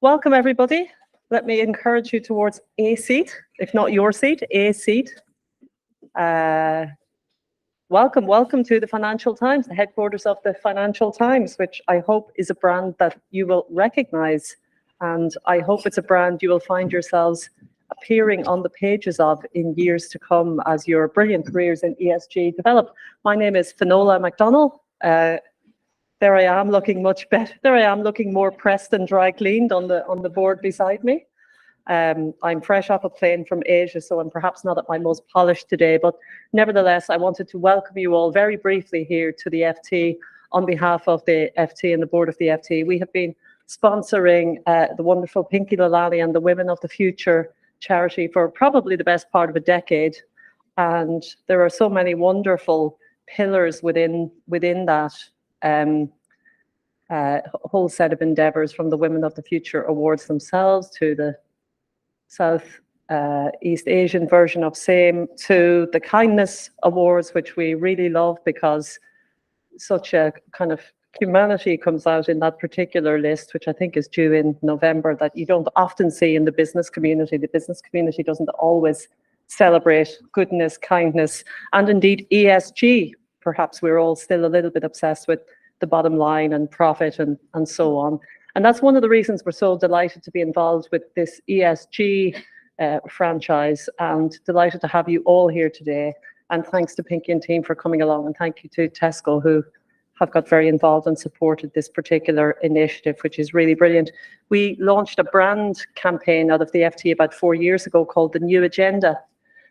Welcome, everybody. Let me encourage you towards a seat, if not your seat, a seat. Welcome to the Financial Times, the headquarters of the Financial Times, which I hope is a brand that you will recognize. And I hope it's a brand you will find yourselves appearing on the pages of in years to come as your brilliant careers in ESG develop. My name is Finola MacDonald. There I am looking much better. There I am looking more pressed and dry cleaned on the board beside me. I'm fresh off a plane from Asia, so I'm perhaps not at my most polished today, but nevertheless, I wanted to welcome you all very briefly here to the FT on behalf of the FT and the board of the FT. We have been sponsoring the wonderful Pinky Lalani and the Women of the Future charity for probably the best part of a decade. And there are so many wonderful pillars within that whole set of endeavours, from the Women of the Future Awards themselves to the South East Asian version of same, to the Kindness Awards, which we really love because such a kind of humanity comes out in that particular list, which I think is due in November, that you don't often see in the business community. The business community doesn't always celebrate goodness, kindness, and indeed ESG. Perhaps we're all still a little bit obsessed with the bottom line and profit and so on. And that's one of the reasons we're so delighted to be involved with this ESG franchise, and delighted to have you all here today. And thanks to Pinky and team for coming along, and thank you to Tesco, who have got very involved and supported this particular initiative, which is really brilliant. We launched a brand campaign out of the FT about 4 years ago called the New Agenda.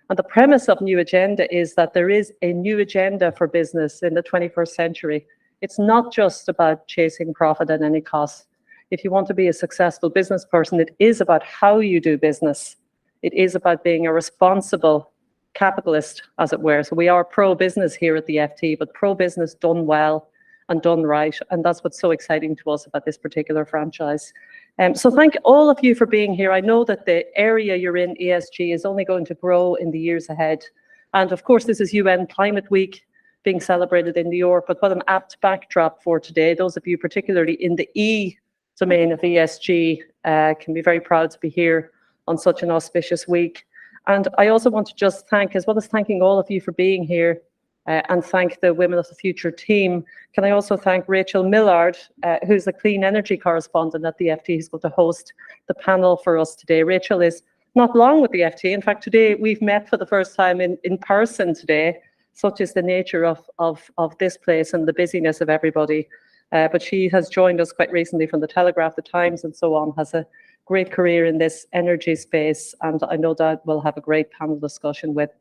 And the premise of New Agenda is that there is a new agenda for business in the 21st century. It's not just about chasing profit at any cost. If you want to be a successful business person, it is about how you do business. It is about being a responsible capitalist, as it were. So we are pro-business here at the FT, but pro-business done well and done right. And that's what's so exciting to us about this particular franchise. So thank all of you for being here. I know that the area you're in, ESG, is only going to grow in the years ahead. And of course, this is UN Climate Week being celebrated in New York, but what an apt backdrop for today. Those of you particularly in the E domain of ESG can be very proud to be here on such an auspicious week. And I also want to just thank, as well as thanking all of you for being here, and thank the Women of the Future team. Can I also thank Rachel Millard, who's the clean energy correspondent at the FT, who's going to host the panel for us today. Rachel is not long with the FT. In fact, today we've met for the first time in person today. Such is the nature of this place and the busyness of everybody. But she has joined us quite recently from the Telegraph, the Times, and so on, has a great career in this energy space. And I know that we'll have a great panel discussion with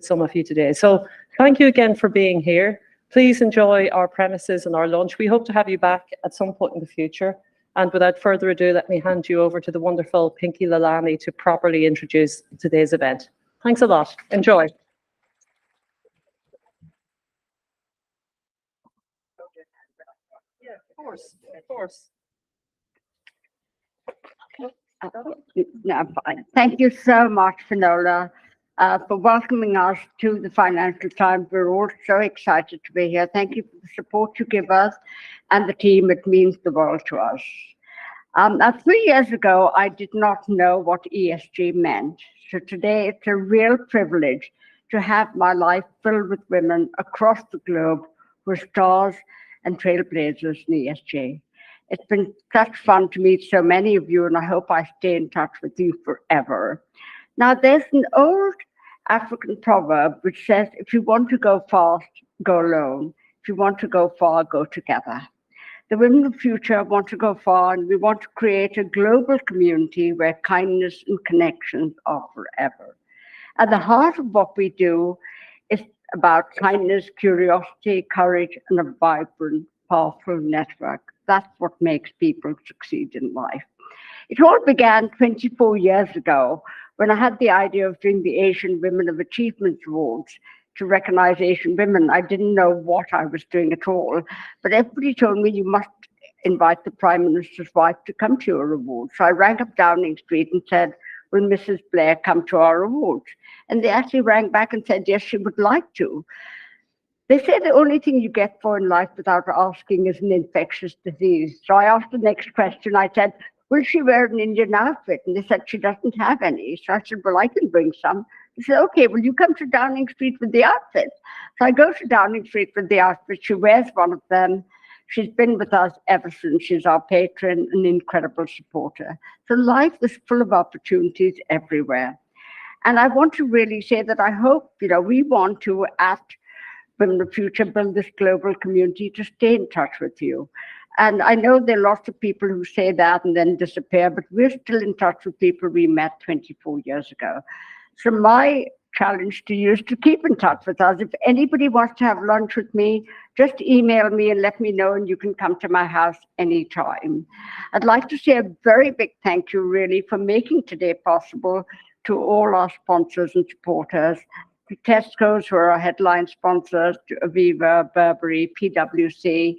some of you today. So thank you again for being here. Please enjoy our premises and our lunch. We hope to have you back at some point in the future. And without further ado, let me hand you over to the wonderful Pinky Lalani to properly introduce today's event. Thanks a lot. Enjoy. Yeah, of course. No, I'm fine. Thank you so much, Finola, for welcoming us to the Financial Times. We're all so excited to be here. Thank you for the support you give us and the team. It means the world to us. Now, 3 years ago, I did not know what ESG meant. So today, it's a real privilege to have my life filled with women across the globe who are stars and trailblazers in ESG. It's been such fun to meet so many of you, and I hope I stay in touch with you forever. Now, there's an old African proverb which says, if you want to go fast, go alone. If you want to go far, go together. The Women of the Future want to go far, and we want to create a global community where kindness and connections are forever. At the heart of what we do is about kindness, curiosity, courage, and a vibrant, powerful network. That's what makes people succeed in life. It all began 24 years ago when I had the idea of doing the Asian Women of Achievement Awards to recognize Asian women. I didn't know what I was doing at all, but everybody told me you must invite the Prime Minister's wife to come to your award. So I rang up Downing Street and said, will Mrs. Blair come to our awards? And they actually rang back and said, yes, she would like to. They say the only thing you get for in life without asking is an infectious disease. So I asked the next question. I said, will she wear an Indian outfit? And they said she doesn't have any. So I said, well, I can bring some. They said, okay, will you come to Downing Street with the outfit? So I go to Downing Street with the outfit. She wears one of them. She's been with us ever since. She's our patron, an incredible supporter. So life is full of opportunities everywhere. And I want to really say that I hope, we want to, at Women of the Future, build this global community to stay in touch with you. And I know there are lots of people who say that and then disappear, but we're still in touch with people we met 24 years ago. So my challenge to you is to keep in touch with us. If anybody wants to have lunch with me, just email me and let me know, and you can come to my house anytime. I'd like to say a very big thank you, really, for making today possible, to all our sponsors and supporters, to Tesco's, who are our headline sponsors, to Aviva, Burberry, PwC.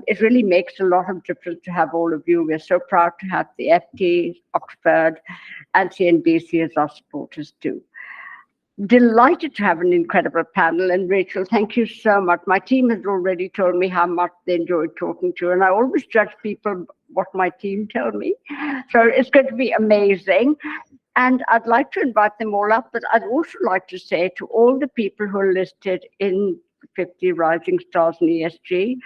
It really makes a lot of difference to have all of you. We're so proud to have the FT, Oxford, and CNBC as our supporters too. Delighted to have an incredible panel. And Rachel, thank you so much. My team has already told me how much they enjoyed talking to you. And I always judge people what my team tell me. So it's going to be amazing. And I'd like to invite them all up, but I'd also like to say to all the people who are listed in 50 Rising Stars in ESG,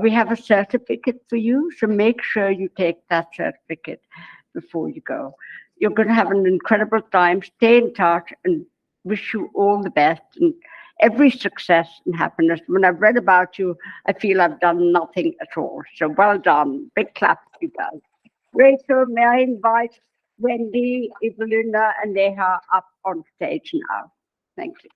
we have a certificate for you. So make sure you take that certificate before you go. You're going to have an incredible time. Stay in touch, and wish you all the best and every success and happiness. When I've read about you, I feel I've done nothing at all. So well done. Big clap to you guys. Rachel, may I invite Wendy, Evelina, and Neha up on stage now? Thank you.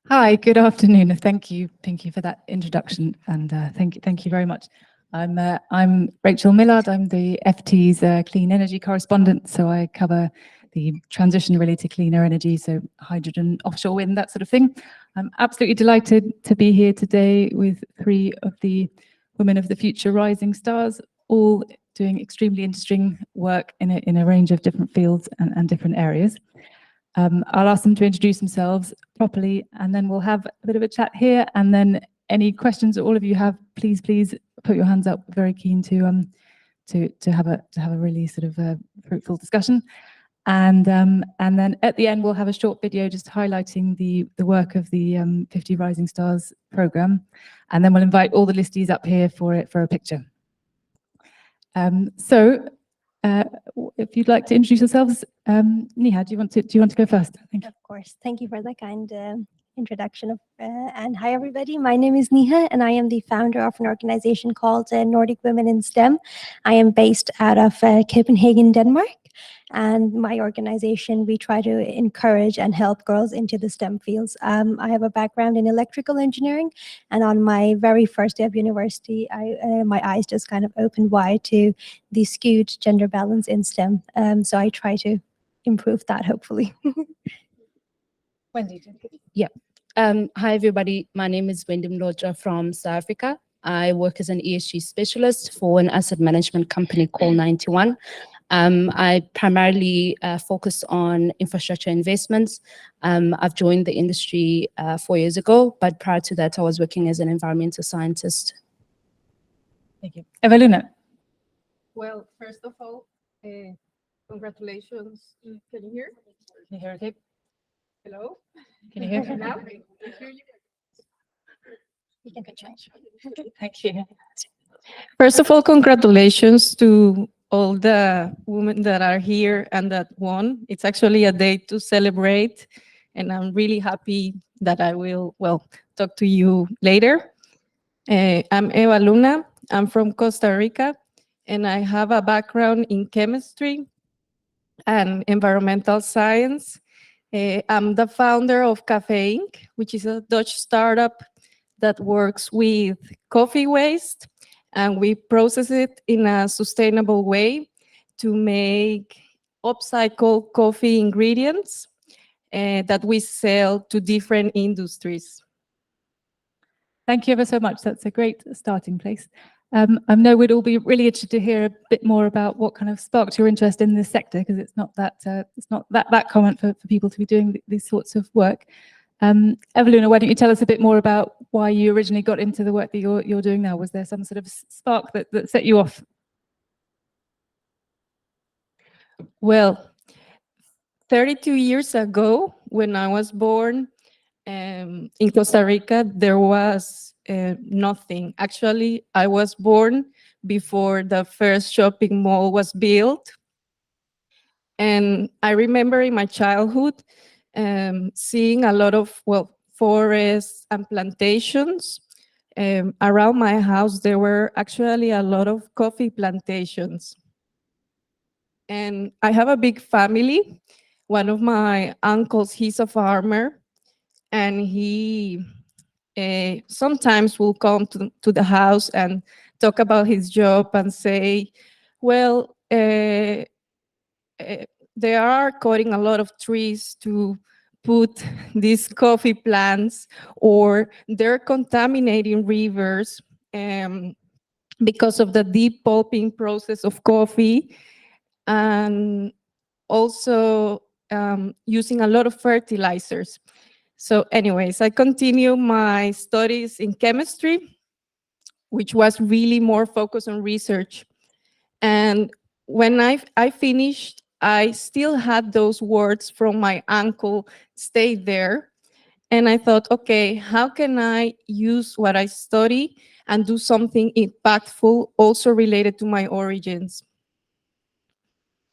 Hi, good afternoon. Thank you for that introduction, and thank you very much. I'm Rachel Millard. I'm the FT's clean energy correspondent, so I cover the transition really to cleaner energy, so hydrogen, offshore wind, that sort of thing. I'm absolutely delighted to be here today with 3 of the Women of the Future Rising Stars, all doing extremely interesting work in a range of different fields and different areas. I'll ask them to introduce themselves properly, and then we'll have a bit of a chat here, and then any questions that all of you have, please put your hands up. Very keen to have a really sort of fruitful discussion. And then at the end we'll have a short video just highlighting the work of the 50 Rising Stars program, and then we'll invite all the listees up here for a picture. If you'd like to introduce yourselves, Neha, do you want to go first? Thank you. Of course. Thank you for the kind introduction. And hi, everybody. My name is Neha, and I am the founder of an organization called Nordic Women in STEM. I am based out of Copenhagen, Denmark. And my organization, we try to encourage and help girls into the STEM fields. I have a background in electrical engineering, and on my very first day of university, my eyes just kind of opened wide to the skewed gender balance in STEM. So I try to improve that, hopefully. Wendy. Yeah. Hi, everybody. My name is Wendy Mlodra from South Africa. I work as an ESG specialist for an asset management company called 91. I primarily focus on infrastructure investments. I've joined the industry 4 years ago, but prior to that, I was working as an environmental scientist. Thank you. Evelina. Well, first of all, congratulations. Can you hear? Can you hear okay? Hello? Can you hear? Now? I hear you. You can change. Thank you. First of all, congratulations to all the women that are here and that won. It's actually a day to celebrate, and I'm really happy that I will, talk to you later. I'm Eva Luna. I'm from Costa Rica, and I have a background in chemistry and environmental science. I'm the founder of Cafe Inc., which is a Dutch startup that works with coffee waste, and we process it in a sustainable way to make upcycled coffee ingredients. that we sell to different industries. Thank you ever so much. That's a great starting place. I know we'd all be really interested to hear a bit more about what kind of sparked your interest in this sector, because it's not that common for people to be doing these sorts of work. Eveluna, why don't you tell us a bit more about why you originally got into the work that you're doing now? Was there some sort of spark that set you off? Well, 32 years ago, when I was born in Costa Rica, there was nothing. Actually, I was born before the first shopping mall was built. And I remember in my childhood seeing a lot of, well, forests and plantations. Around my house, there were actually a lot of coffee plantations. And I have a big family. One of my uncles, he's a farmer, and he sometimes will come to the house and talk about his job and say, well, they are cutting a lot of trees to put these coffee plants, or they're contaminating rivers because of the deep pulping process of coffee, and also using a lot of fertilizers. So anyways, I continue my studies in chemistry, which was really more focused on research. And when I finished, I still had those words from my uncle stay there. And I thought, okay, how can I use what I study and do something impactful also related to my origins?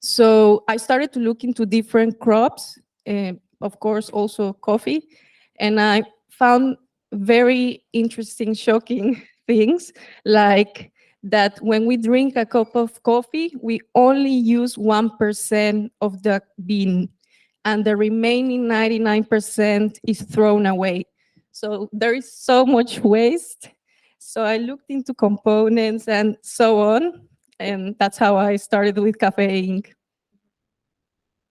So I started to look into different crops, of course, also coffee. And I found very interesting, shocking things, like that when we drink a cup of coffee, we only use 1% of the bean, and the remaining 99% is thrown away. So there is so much waste. So I looked into components and so on, and that's how I started with Cafe Inc.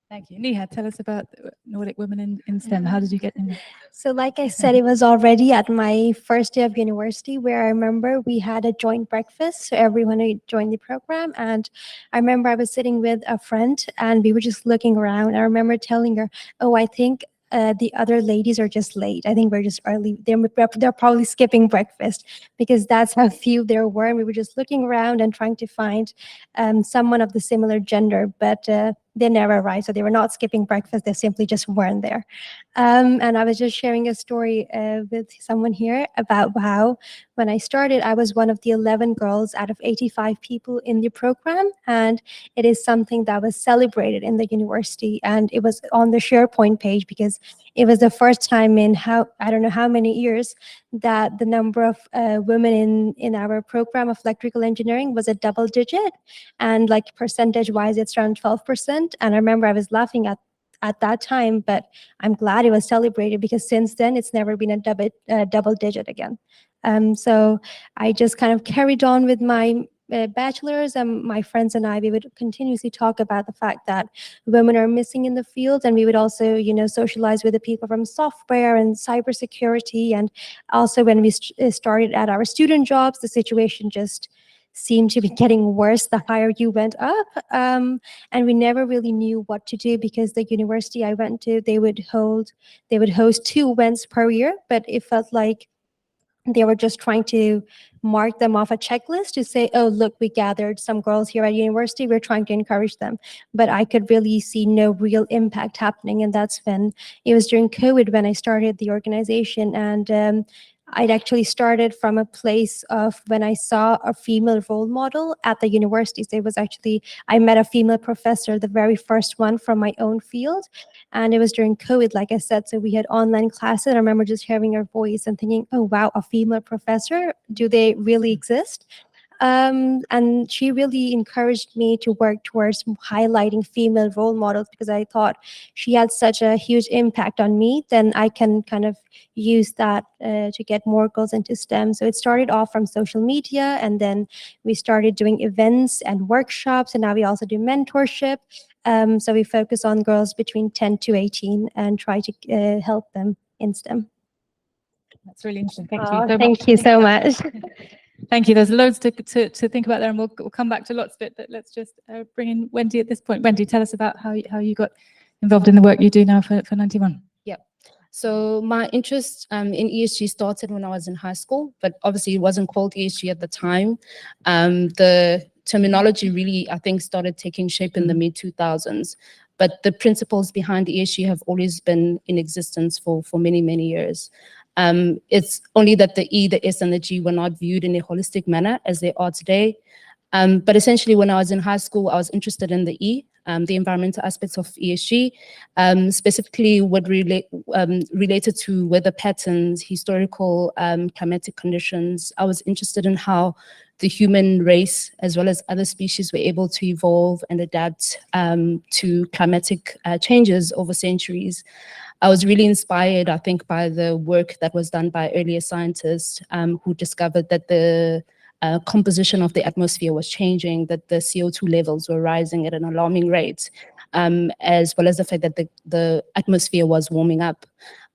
Thank you. Niha, tell us about Nordic Women in STEM. How did you get in? So like I said, it was already at my first day of university where I remember we had a joint breakfast. So everyone who joined the program. And I remember I was sitting with a friend and we were just looking around. I remember telling her, oh, I think the other ladies are just late. I think we're just early. They're probably skipping breakfast because that's how few there were. And we were just looking around and trying to find someone of the similar gender, but they never arrived. So they were not skipping breakfast. They simply just weren't there. And I was just sharing a story with someone here about how when I started, I was one of the 11 girls out of 85 people in the program. And it is something that was celebrated in the university. And it was on the SharePoint page because it was the first time in I don't know how many years that the number of women in our program of electrical engineering was a double digit. And like percentage wise, it's around 12%. And I remember I was laughing at that time, but I'm glad it was celebrated because since then it's never been a double digit again. So I just kind of carried on with my bachelor's, and my friends and I, we would continuously talk about the fact that women are missing in the field, and we would also, socialize with the people from software and cybersecurity. And also when we started at our student jobs, the situation just seemed to be getting worse the higher you went up. And we never really knew what to do because the university I went to, they would host 2 events per year, but it felt like they were just trying to mark them off a checklist to say, oh, look, we gathered some girls here at university, we're trying to encourage them. But I could really see no real impact happening. And that's when it was during COVID when I started the organization. And I'd actually started from a place of when I saw a female role model at the university. So it was actually, I met a female professor, the very first one from my own field. And it was during COVID, like I said, so we had online classes. I remember just hearing her voice and thinking, oh, wow, a female professor, do they really exist? And she really encouraged me to work towards highlighting female role models because I thought she had such a huge impact on me, then I can kind of use that to get more girls into STEM. So it started off from social media, and then we started doing events and workshops, and now we also do mentorship. So we focus on girls between 10 to 18 and try to help them in STEM. That's really interesting. Thank you Oh, so thank much. you so much. Thank you. There's loads to think about there, and we'll come back to lots of it. But let's just bring in Wendy at this point. Wendy, tell us about how you got involved in the work you do now for 91. So my interest in ESG started when I was in high school, but obviously it wasn't called ESG at the time. The terminology really, I think, started taking shape in the mid 2000s, but the principles behind ESG have always been in existence for many, many years. It's only that the E, the S, and the G were not viewed in a holistic manner as they are today. But essentially, when I was in high school, I was interested in the E, the environmental aspects of ESG, specifically what related to weather patterns, historical climatic conditions. I was interested in how the human race, as well as other species, were able to evolve and adapt to climatic changes over centuries. I was really inspired, I think, by the work that was done by earlier scientists who discovered that the composition of the atmosphere was changing, that the CO2 levels were rising at an alarming rate, as well as the fact that the atmosphere was warming up.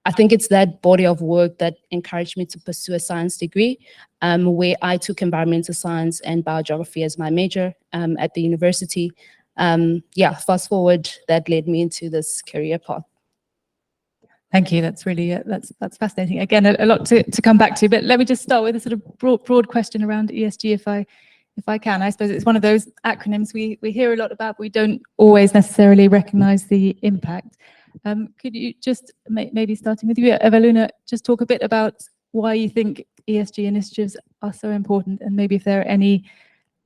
I think it's that body of work that encouraged me to pursue a science degree, where I took environmental science and biogeography as my major at the university. Fast forward, that led me into this career path. Thank you. That's really that's fascinating. Again, a lot to come back to, but let me just start with a sort of broad question around ESG, if I can. I suppose it's one of those acronyms we hear a lot about, but we don't always necessarily recognise the impact. Could you just maybe starting with you, Eveluna, just talk a bit about why you think ESG initiatives are so important, and maybe if there are any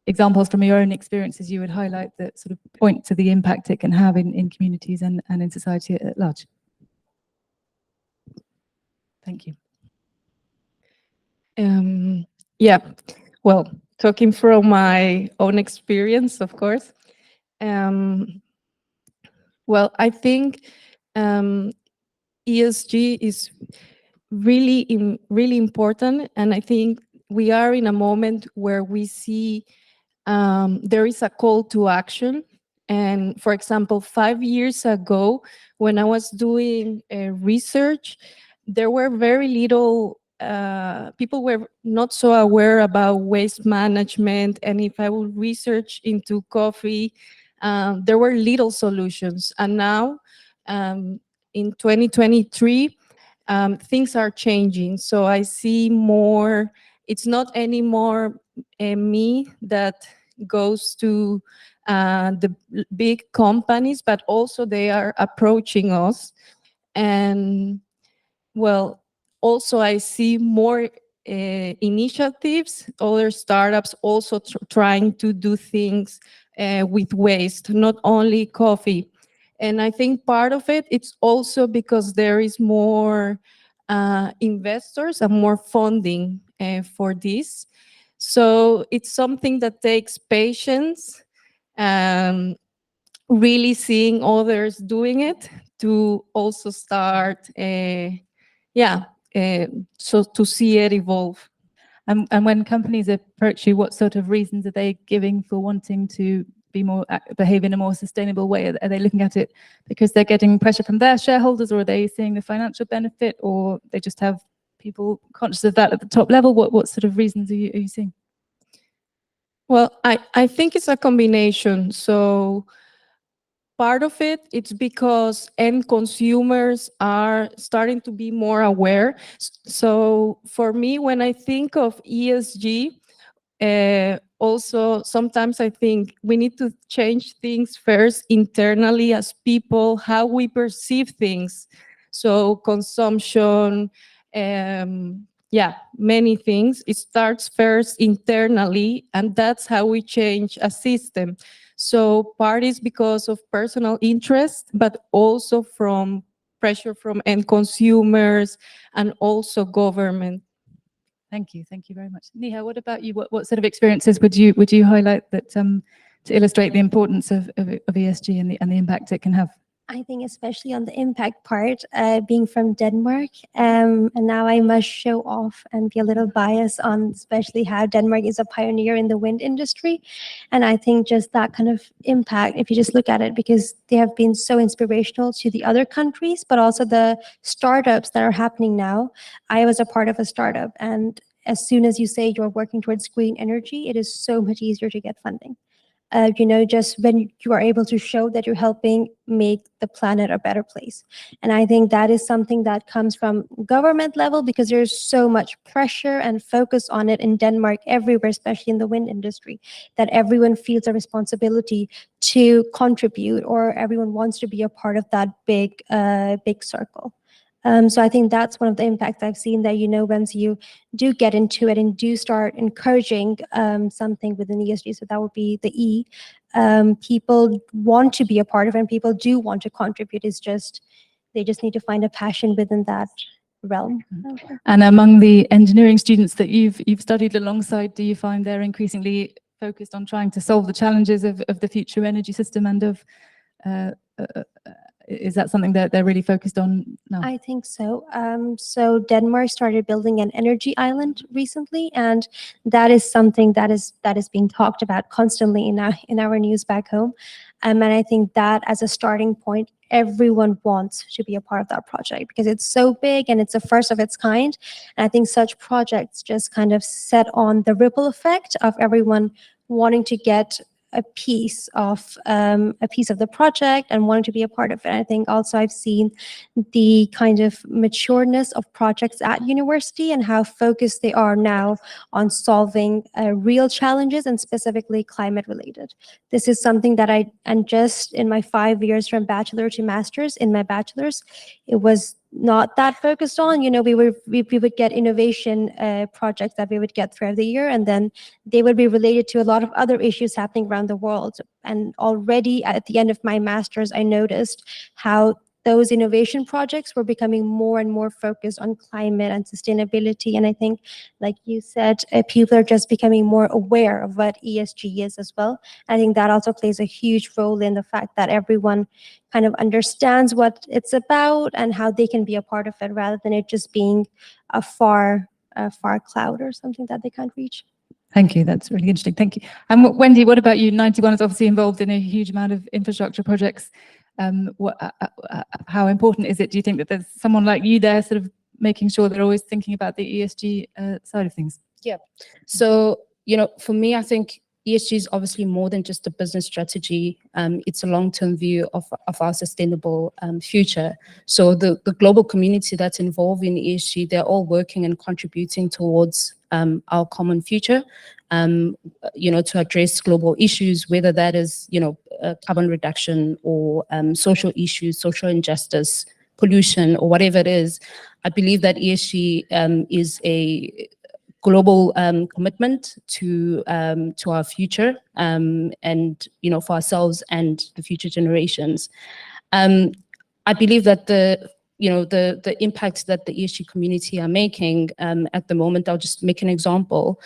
examples from your own experiences you would highlight that sort of point to the impact it can have in communities and in society at large. Thank you. Yeah, well, talking from my own experience, of course. Well, I think ESG is really important, and I think we are in a moment where we see there is a call to action. And for example, 5 years ago, when I was doing research, there were very little, people were not so aware about waste management. And if I would research into coffee, there were little solutions. And now, in 2023, things are changing. So I see more, it's not anymore me that goes to the big companies, but also they are approaching us. And well, also I see more initiatives, other startups also trying to do things with waste, not only coffee. And I think part of it, it's also because there is more investors and more funding for this. So it's something that takes patience, really seeing others doing it to also start, so to see it evolve. And when companies approach you, what sort of reasons are they giving for wanting to be more behave in a more sustainable way? Are they looking at it because they're getting pressure from their shareholders, or are they seeing the financial benefit, or they just have people conscious of that at the top level? What sort of reasons are you seeing? Well, I think it's a combination. So part of it, it's because end consumers are starting to be more aware. So for me, when I think of ESG, also sometimes I think we need to change things first internally as people, how we perceive things. So consumption, many things. It starts first internally, and that's how we change a system. So part is because of personal interest, but also from pressure from end consumers and also government. Thank you very much. Neha, what about you? What sort of experiences would you highlight that to illustrate the importance of ESG and the impact it can have? I think especially on the impact part, being from Denmark, and now I must show off and be a little biased on especially how Denmark is a pioneer in the wind industry. And I think just that kind of impact, if you just look at it, because they have been so inspirational to the other countries, but also the startups that are happening now. I was a part of a startup, and as soon as you say you're working towards green energy, it is so much easier to get funding. Just when you are able to show that you're helping make the planet a better place. And I think that is something that comes from government level, because there's so much pressure and focus on it in Denmark, everywhere, especially in the wind industry, that everyone feels a responsibility to contribute, or everyone wants to be a part of that big circle. So I think that's one of the impacts I've seen, that, once you do get into it and do start encouraging something within ESG, so that would be the E, people want to be a part of it, and people do want to contribute. They just need to find a passion within that realm. And among the engineering students that you've studied alongside, do you find they're increasingly focused on trying to solve the challenges of the future energy system, and of is that something that they're really focused on now? I think so. So Denmark started building an energy island recently, and that is something that is being talked about constantly in our news back home. And I think that as a starting point, everyone wants to be a part of that project, because it's so big and it's the first of its kind. And I think such projects just kind of set on the ripple effect of everyone wanting to get a piece of the project and wanting to be a part of it. I think also I've seen the kind of matureness of projects at university and how focused they are now on solving real challenges, and specifically climate related. This is something that and just in my 5 years from bachelor to master's, in my bachelor's, it was not that focused on. We would get innovation projects that we would get throughout the year, and then they would be related to a lot of other issues happening around the world. And already at the end of my master's, I noticed how those innovation projects were becoming more and more focused on climate and sustainability. And I think, like you said, people are just becoming more aware of what ESG is as well. I think that also plays a huge role in the fact that everyone kind of understands what it's about and how they can be a part of it, rather than it just being a far cloud or something that they can't reach. Thank you. That's really interesting. Thank you. And Wendy, what about you? 91 is obviously involved in a huge amount of infrastructure projects. How important is it, do you think, that there's someone like you there sort of making sure they're always thinking about the ESG side of things? Yeah. So, for me, I think ESG is obviously more than just a business strategy. It's a long-term view of our sustainable future. So the global community that's involved in ESG, they're all working and contributing towards our common future, to address global issues, whether that is, carbon reduction or social issues, social injustice, pollution, or whatever it is. I believe that ESG is a global commitment to our future, and for ourselves and the future generations. I believe that the impact that the ESG community are making at the moment, I'll just make an example.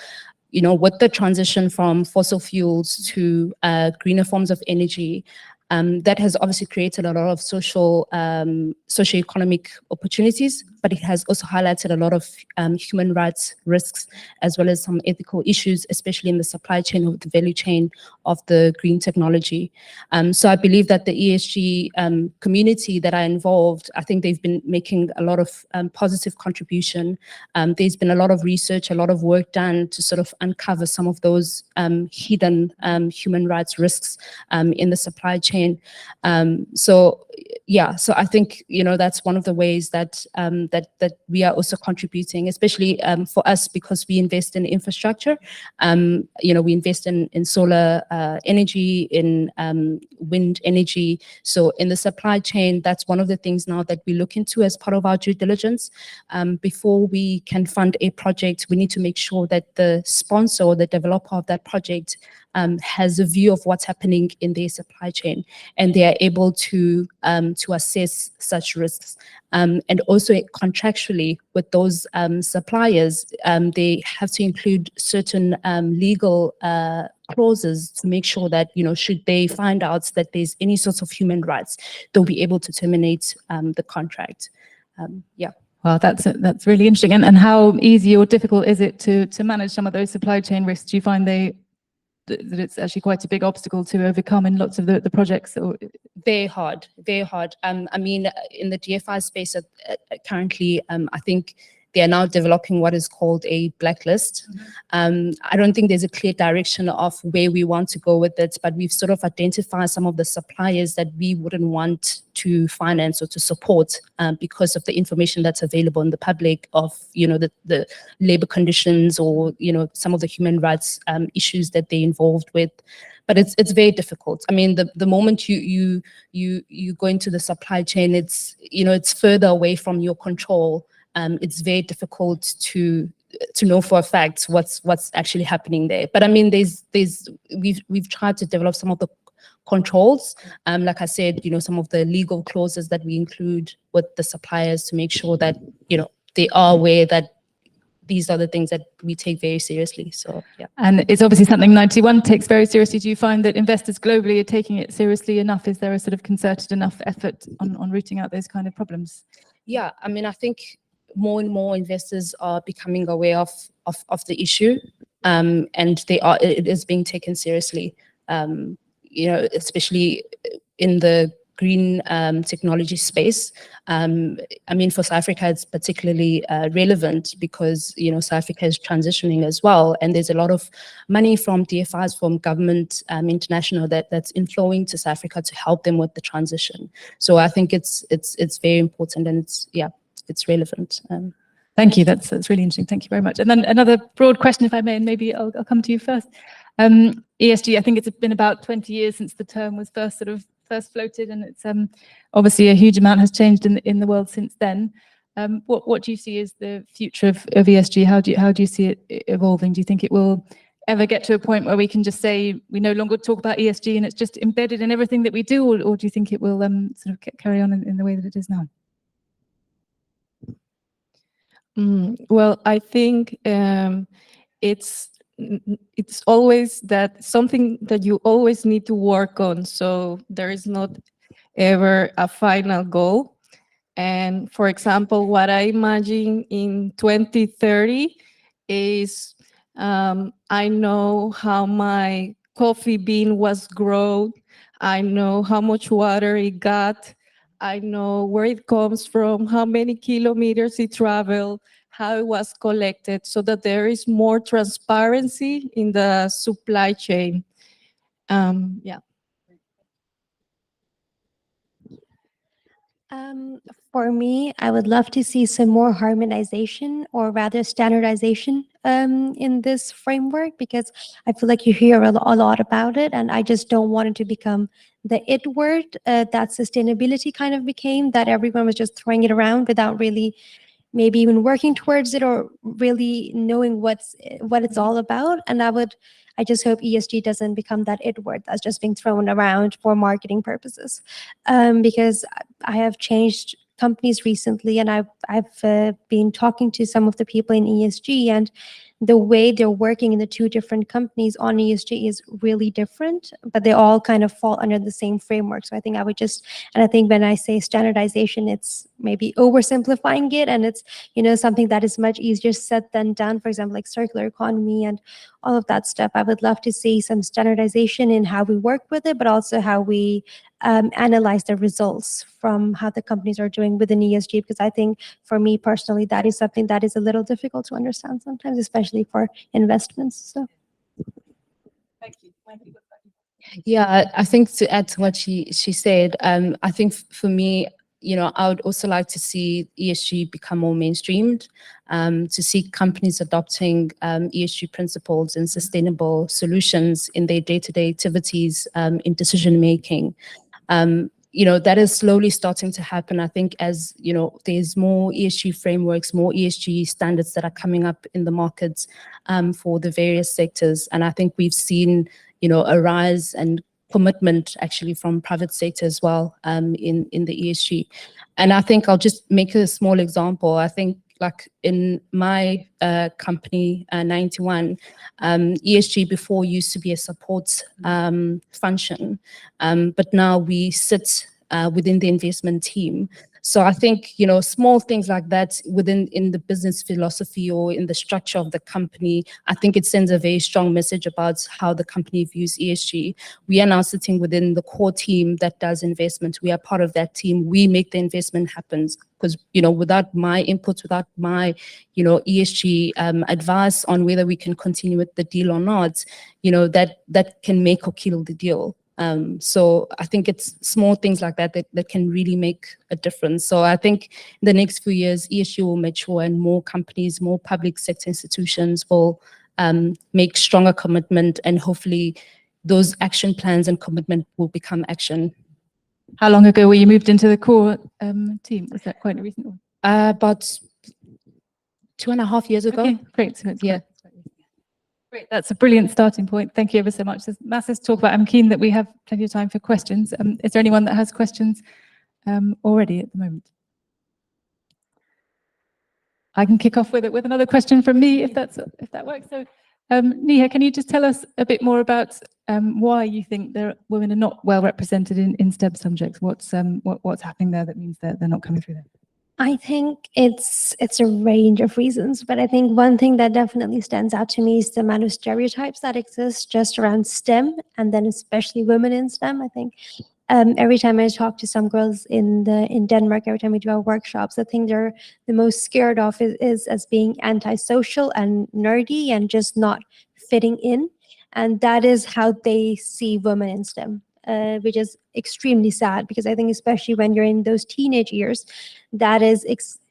With the transition from fossil fuels to greener forms of energy, that has obviously created a lot of socio-economic opportunities, but it has also highlighted a lot of human rights risks, as well as some ethical issues, especially in the supply chain or the value chain of the green technology. So I believe that the ESG community that are involved, I think they've been making a lot of positive contribution. There's been a lot of research, a lot of work done to sort of uncover some of those hidden human rights risks in the supply chain. So I think that's one of the ways that that we are also contributing, especially for us, because we invest in infrastructure. We invest in solar energy, in wind energy. So in the supply chain, that's one of the things now that we look into as part of our due diligence. Before we can fund a project, we need to make sure that the sponsor or the developer of that project has a view of what's happening in their supply chain, and they are able to to assess such risks. And also contractually with those suppliers, they have to include certain legal clauses to make sure that, should they find out that there's any sorts of human rights, they'll be able to terminate the contract. Yeah. Well, that's really interesting. And how easy or difficult is it to manage some of those supply chain risks? Do you find that it's actually quite a big obstacle to overcome in lots of the projects? Or very hard, very hard. I mean, in the DFI space currently, I think they are now developing what is called a blacklist. I don't think there's a clear direction of where we want to go with it, but we've sort of identified some of the suppliers that we wouldn't want to finance or to support because of the information that's available in the public of, the labor conditions or, some of the human rights issues that they're involved with. But it's very difficult. I mean, the moment you go into the supply chain, it's further away from your control. It's very difficult to know for a fact what's actually happening there. But I mean, we've tried to develop some of the controls. Like I said, some of the legal clauses that we include with the suppliers to make sure that, they are aware that these are the things that we take very seriously. So, yeah. And it's obviously something 91 takes very seriously. Do you find that investors globally are taking it seriously enough? Is there a sort of concerted enough effort on rooting out those kind of problems? Yeah, I mean, I think more and more investors are becoming aware of the issue, and it is being taken seriously. Especially in the green technology space. I mean, for South Africa, it's particularly relevant because, South Africa is transitioning as well. And there's a lot of money from DFIs, from government international that's inflowing to South Africa to help them with the transition. So I think it's very important, and it's relevant. Thank you. That's really interesting. Thank you very much. And then another broad question, if I may, and maybe I'll come to you first. ESG, I think it's been about 20 years since the term was first floated, and it's obviously a huge amount has changed in the world since then. What do you see as the future of ESG? How do you see it evolving? Do you think it will ever get to a point where we can just say we no longer talk about ESG and it's just embedded in everything that we do, or do you think it will sort of carry on in the way that it is now? Well, I think it's always that something that you always need to work on. So there is not ever a final goal. And for example, what I imagine in 2030 is I know how my coffee bean was grown. I know how much water it got. I know where it comes from, how many kilometers it traveled, how it was collected, so that there is more transparency in the supply chain. Yeah. For me, I would love to see some more harmonization, or rather standardization, in this framework, because I feel like you hear a lot about it, and I just don't want it to become the it word that sustainability kind of became, that everyone was just throwing it around without really maybe even working towards it or really knowing what it's all about. And I just hope ESG doesn't become that it word that's just being thrown around for marketing purposes. Because I have changed companies recently, and I've been talking to some of the people in ESG, and the way they're working in the two different companies on ESG is really different, but they all kind of fall under the same framework. So I think and I think when I say standardization, it's maybe oversimplifying it, and it's, something that is much easier said than done. For example, like circular economy and all of that stuff. I would love to see some standardization in how we work with it, but also how we analyze the results from how the companies are doing within ESG, because I think for me personally, that is something that is a little difficult to understand sometimes, especially for investments. So. Thank you. Yeah, I think to add to what she said, I think for me, I would also like to see ESG become more mainstreamed, to see companies adopting ESG principles and sustainable solutions in their day-to-day activities, in decision making. That is slowly starting to happen. I think as, there's more ESG frameworks, more ESG standards that are coming up in the markets for the various sectors. And I think we've seen, a rise and commitment actually from private sector as well in the ESG. And I think I'll just make a small example. I think like in my company, 91, ESG before used to be a support function, but now we sit within the investment team. So I think, you know, small things like that in the business philosophy or in the structure of the company, I think it sends a very strong message about how the company views ESG. We are now sitting within the core team that does investment. We are part of that team. We make the investment happen because, you know, without my input, without my, you know, ESG advice on whether we can continue with the deal or not, you know, that can make or kill the deal. So I think it's small things like that can really make a difference. So I think in the next few years, ESG will mature and more companies, more public sector institutions will make stronger commitment, and hopefully those action plans and commitment will become action. How long ago were you moved into the core team? Was that quite a recent one? About 2.5 years ago. Okay, great. So it's Yeah. Great, that's a brilliant starting point. Thank you ever so much. There's massive talk about. I'm keen that we have plenty of time for questions. Is there anyone that has questions already at the moment? I can kick off with another question from me if that works. So, Niha, can you just tell us a bit more about why you think women are not well represented in STEM subjects? What's happening there that means that they're not coming through there? I think it's a range of reasons, but I think one thing that definitely stands out to me is the amount of stereotypes that exist just around STEM, and then especially women in STEM. I think every time I talk to some girls in Denmark, every time we do our workshops, the thing they're the most scared of is as being antisocial and nerdy and just not fitting in, and that is how they see women in STEM. Which is extremely sad, because I think especially when you're in those teenage years, that is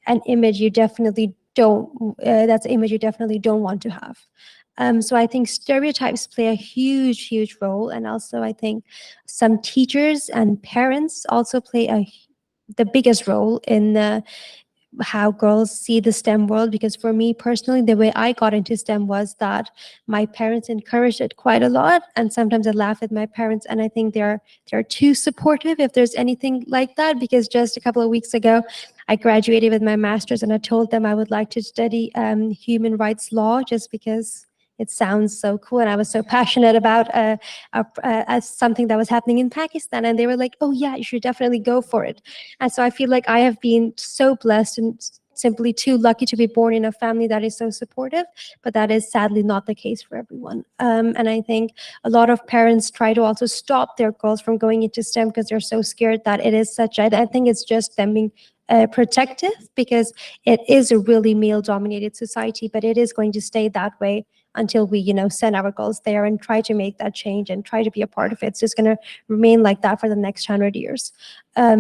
an image you definitely don't. That's an image you definitely don't want to have. So I think stereotypes play a huge role, and also I think some teachers and parents also play the biggest role in how girls see the STEM world. Because for me personally, the way I got into STEM was that my parents encouraged it quite a lot, and sometimes I laugh at my parents, and I think they're too supportive if there's anything like that. Because just a couple of weeks ago, I graduated with my master's, and I told them I would like to study human rights law, just because it sounds so cool, and I was so passionate about something that was happening in Pakistan, and they were like, "Oh yeah, you should definitely go for it." And so I feel like I have been so blessed and simply too lucky to be born in a family that is so supportive, but that is sadly not the case for everyone. And I think a lot of parents try to also stop their girls from going into STEM because they're so scared that it is such. I think it's just them being protective, because it is a really male-dominated society, but it is going to stay that way until we, send our girls there and try to make that change and try to be a part of it. It's just going to remain like that for the next 100 years.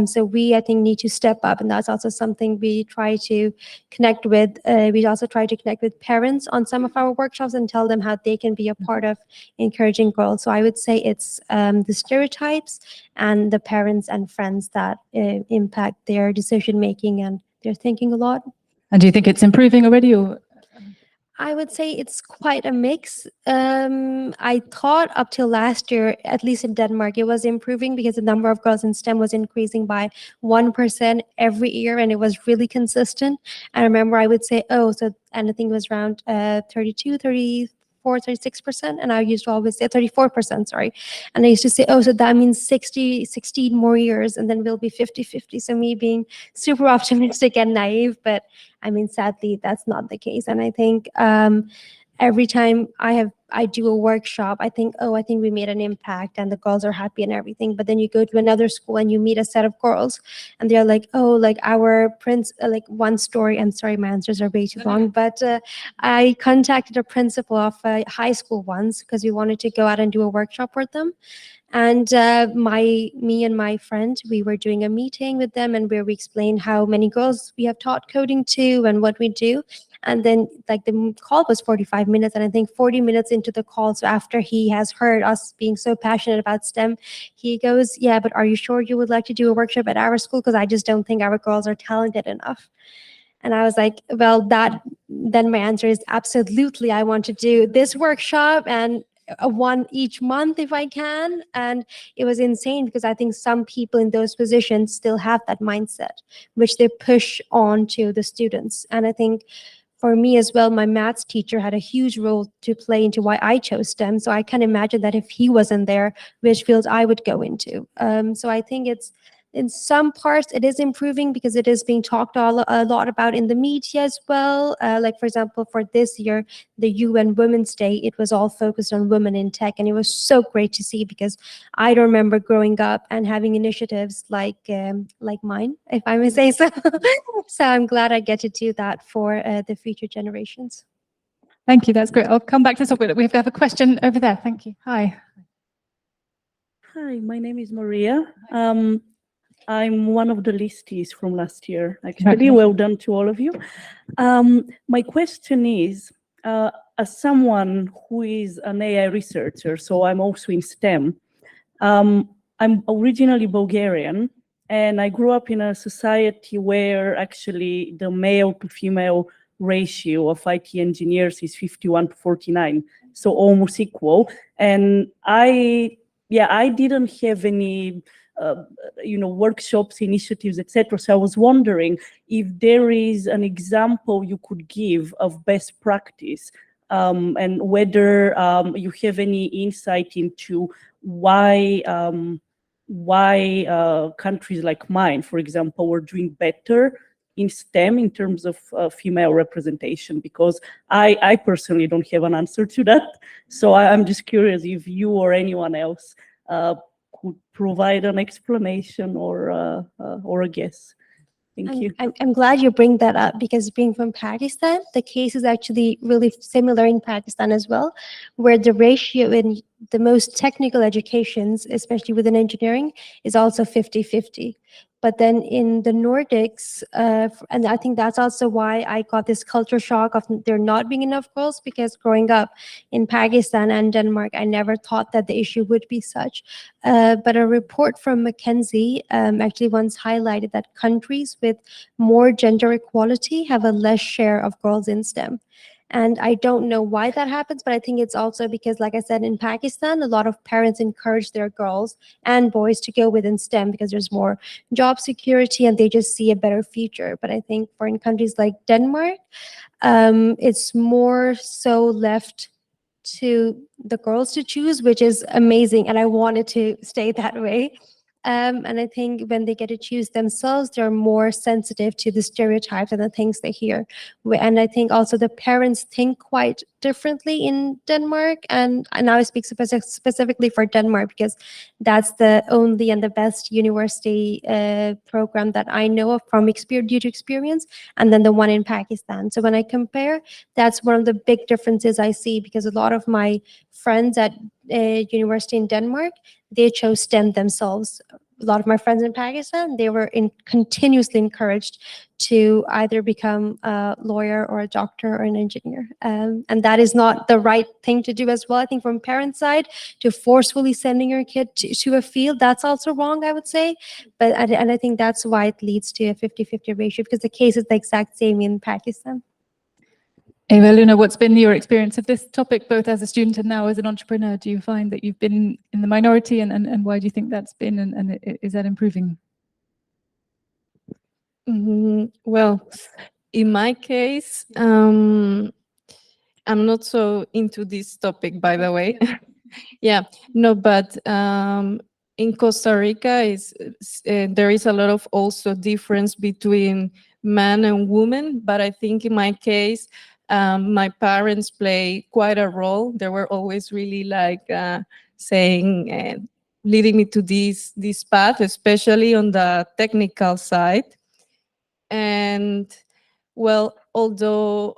So we, I think, need to step up, and that's also something we try to connect with. We also try to connect with parents on some of our workshops and tell them how they can be a part of encouraging girls. So I would say it's the stereotypes and the parents and friends that impact their decision making and their thinking a lot. And do you think it's improving already, or? I would say it's quite a mix. I thought up till last year, at least in Denmark, it was improving because the number of girls in STEM was increasing by 1% every year, and it was really consistent. I remember I would say, and I think it was around 32, 34, 36%, and I used to always say 34%, sorry. And I used to say, so that means 16 more years, and then we'll be 50-50. So me being super optimistic and naive, but I mean, sadly, that's not the case. And I think every time I do a workshop, I think we made an impact and the girls are happy and everything. But then you go to another school and you meet a set of girls and they're like, our like one story. I'm sorry, my answers are way too long, but I contacted a principal of a high school once because we wanted to go out and do a workshop with them. And me and my friend, we were doing a meeting with them, and where we explained how many girls we have taught coding to and what we do. And then like the call was 45 minutes, and I think 40 minutes into the call, so after he has heard us being so passionate about STEM, he goes, "Yeah, but are you sure you would like to do a workshop at our school? Because I just don't think our girls are talented enough." And I was like, well, then my answer is absolutely, I want to do this workshop. And a one each month if I can. And it was insane because I think some people in those positions still have that mindset, which they push on to the students. And I think for me as well, my maths teacher had a huge role to play into why I chose STEM. So I can imagine that if he wasn't there, which fields I would go into. So I think it's, in some parts it is improving because it is being talked a lot about in the media as well. Like for example, for this year, the UN Women's Day, it was all focused on women in tech, and it was so great to see because I don't remember growing up and having initiatives like mine, if I may say so. So I'm glad I get to do that for the future generations. Thank you, that's great. I'll come back to this topic. We have a question over there. Thank you. Hi. Hi, my name is Maria. I'm one of the listees from last year, actually. Well done to all of you. My question is, as someone who is an AI researcher, so I'm also in STEM, I'm originally Bulgarian, and I grew up in a society where actually the male to female ratio of IT engineers is 51 to 49, so almost equal. And I didn't have any workshops, initiatives, etc. So I was wondering if there is an example you could give of best practice, and whether you have any insight into why countries like mine, for example, were doing better in STEM in terms of female representation, because I personally don't have an answer to that. So I'm just curious if you or anyone else could provide an explanation or a guess. Thank you. I'm glad you bring that up because being from Pakistan, the case is actually really similar in Pakistan as well, where the ratio in the most technical educations, especially within engineering, is also 50-50. But then in the Nordics, and I think that's also why I got this culture shock of there not being enough girls, because growing up in Pakistan and Denmark, I never thought that the issue would be such. But a report from McKinsey actually once highlighted that countries with more gender equality have a less share of girls in STEM. And I don't know why that happens, but I think it's also because, like I said, in Pakistan, a lot of parents encourage their girls and boys to go within STEM because there's more job security and they just see a better future. But I think for in countries like Denmark, it's more so left to the girls to choose, which is amazing. And I want it to stay that way. And I think when they get to choose themselves, they're more sensitive to the stereotypes and the things they hear. And I think also the parents think quite differently in Denmark. And now I speak specifically for Denmark because that's the only and the best university program that I know of from due to experience, and then the one in Pakistan. So when I compare, that's one of the big differences I see, because a lot of my friends at university in Denmark, they chose STEM themselves. A lot of my friends in Pakistan, they were continuously encouraged to either become a lawyer or a doctor or an engineer. And that is not the right thing to do as well. I think from parents' side, to forcefully sending your kid to a field, that's also wrong, I would say. But and I think that's why it leads to a 50-50 ratio, because the case is the exact same in Pakistan. Eva, Luna, what's been your experience of this topic, both as a student and now as an entrepreneur? Do you find that you've been in the minority, and why do you think that's been, and is that improving? Well, in my case, I'm not so into this topic, by the way. Yeah, no, but in Costa Rica, there is a lot of also difference between man and woman, but I think in my case, my parents play quite a role. They were always really like saying, leading me to this path, especially on the technical side. And well, although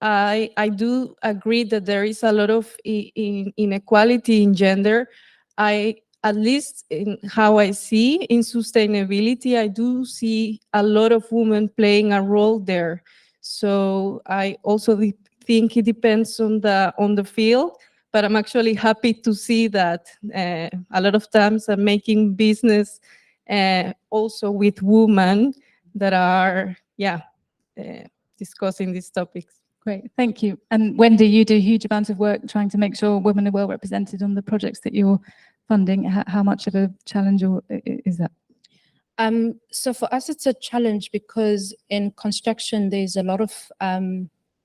I do agree that there is a lot of inequality in gender, at least in how I see in sustainability, I do see a lot of women playing a role there. So I also think it depends on the field, but I'm actually happy to see that a lot of times I'm making business also with women that are discussing these topics. Great, thank you. And Wendy, you do a huge amount of work trying to make sure women are well represented on the projects that you're funding. How much of a challenge is that? So for us, it's a challenge because in construction, there's a lot of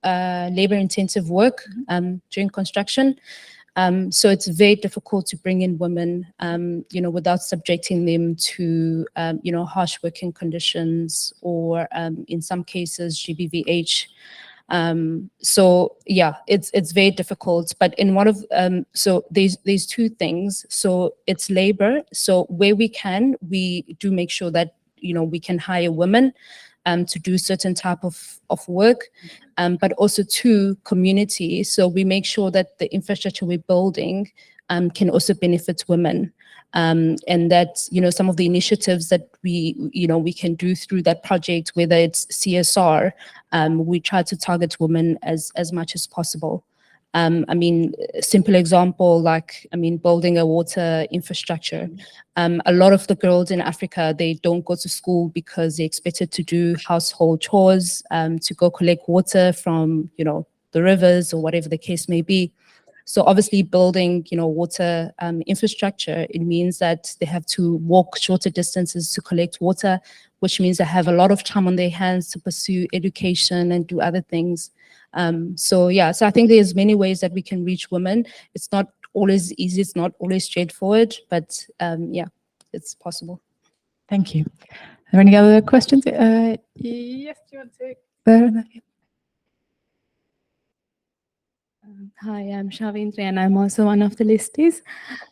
labor-intensive work during construction. So it's very difficult to bring in women, without subjecting them to, harsh working conditions or in some cases GBVH. So yeah, it's very difficult. But in one of so there's two things. So it's labor. So where we can, we do make sure that we can hire women to do certain type of work, but also to community. So we make sure that the infrastructure we're building can also benefit women. And that, some of the initiatives that we can do through that project, whether it's CSR, we try to target women as much as possible. A simple example, building a water infrastructure. A lot of the girls in Africa, they don't go to school because they're expected to do household chores, to go collect water from, the rivers or whatever the case may be. So obviously building, water infrastructure, it means that they have to walk shorter distances to collect water, which means they have a lot of time on their hands to pursue education and do other things. So I think there's many ways that we can reach women. It's not always easy, it's not always straightforward, but it's possible. Thank you. Are there any other questions? Yes, do you want to? There. Hi, I'm Shavindri and I'm also one of the listees.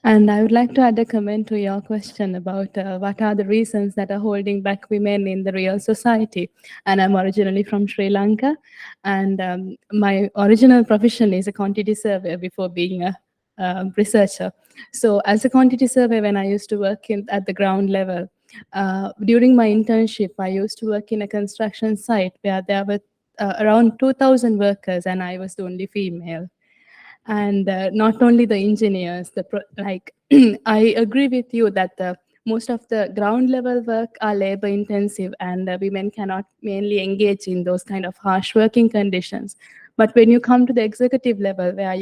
And I would like to add a comment to your question about what are the reasons that are holding back women in the real society. And I'm originally from Sri Lanka. And my original profession is a quantity surveyor before being a researcher. So as a quantity surveyor, when I used to work at the ground level, during my internship, I used to work in a construction site where there were around 2,000 workers and I was the only female. And not only the engineers, I agree with you that most of the ground level work are labor intensive and women cannot mainly engage in those kind of harsh working conditions. But when you come to the executive level where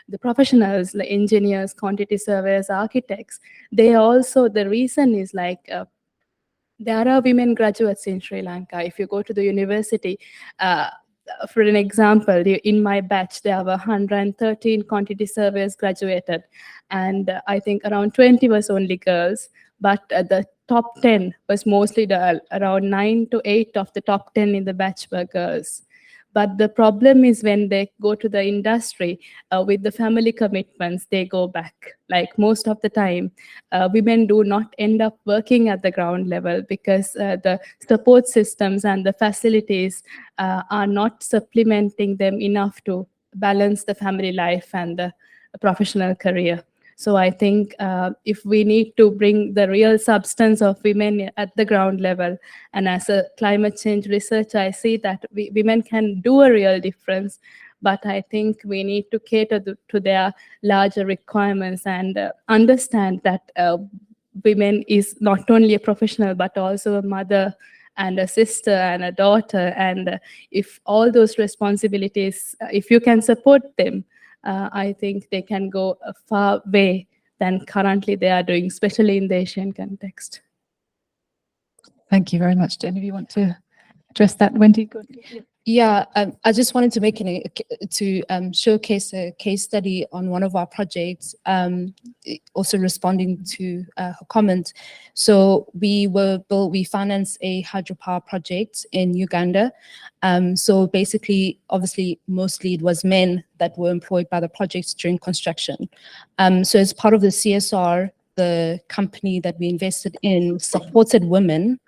the professionals, the engineers, quantity surveyors, architects, the reason is there are women graduates in Sri Lanka. If you go to the university, for an example, in my batch, there were 113 quantity surveyors graduated. And I think around 20 was only girls. But the top 10 was mostly around 9 to 8 of the top 10 in the batch were girls. But the problem is when they go to the industry with the family commitments, they go back. Like most of the time, women do not end up working at the ground level because the support systems and the facilities are not supplementing them enough to balance the family life and the professional career. So I think if we need to bring the real substance of women at the ground level, and as a climate change researcher, I see that women can do a real difference, but I think we need to cater to their larger requirements and understand that women is not only a professional, but also a mother and a sister and a daughter. And if all those responsibilities, if you can support them, I think they can go a far way than currently they are doing, especially in the Asian context. Thank you very much. Do any of you want to address that? Wendy? Go ahead. Yeah, I just wanted to make showcase a case study on one of our projects, also responding to her comment. So we financed a hydropower project in Uganda. So basically, obviously, mostly it was men that were employed by the projects during construction. So as part of the CSR, the company that we invested in supported women,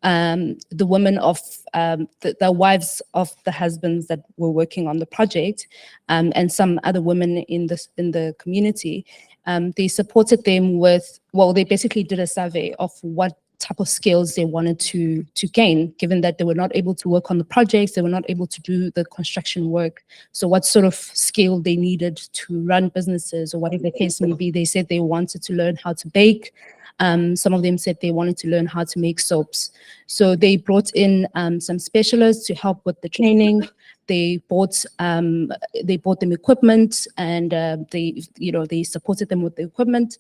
the women of the wives of the husbands that were working on the project, and some other women in the community. They supported them with, they basically did a survey of what type of skills they wanted to gain, given that they were not able to work on the projects, they were not able to do the construction work. So what sort of skill they needed to run businesses or whatever the case may be. They said they wanted to learn how to bake. Some of them said they wanted to learn how to make soaps. So they brought in some specialists to help with the training. they bought them equipment, and they supported them with the equipment.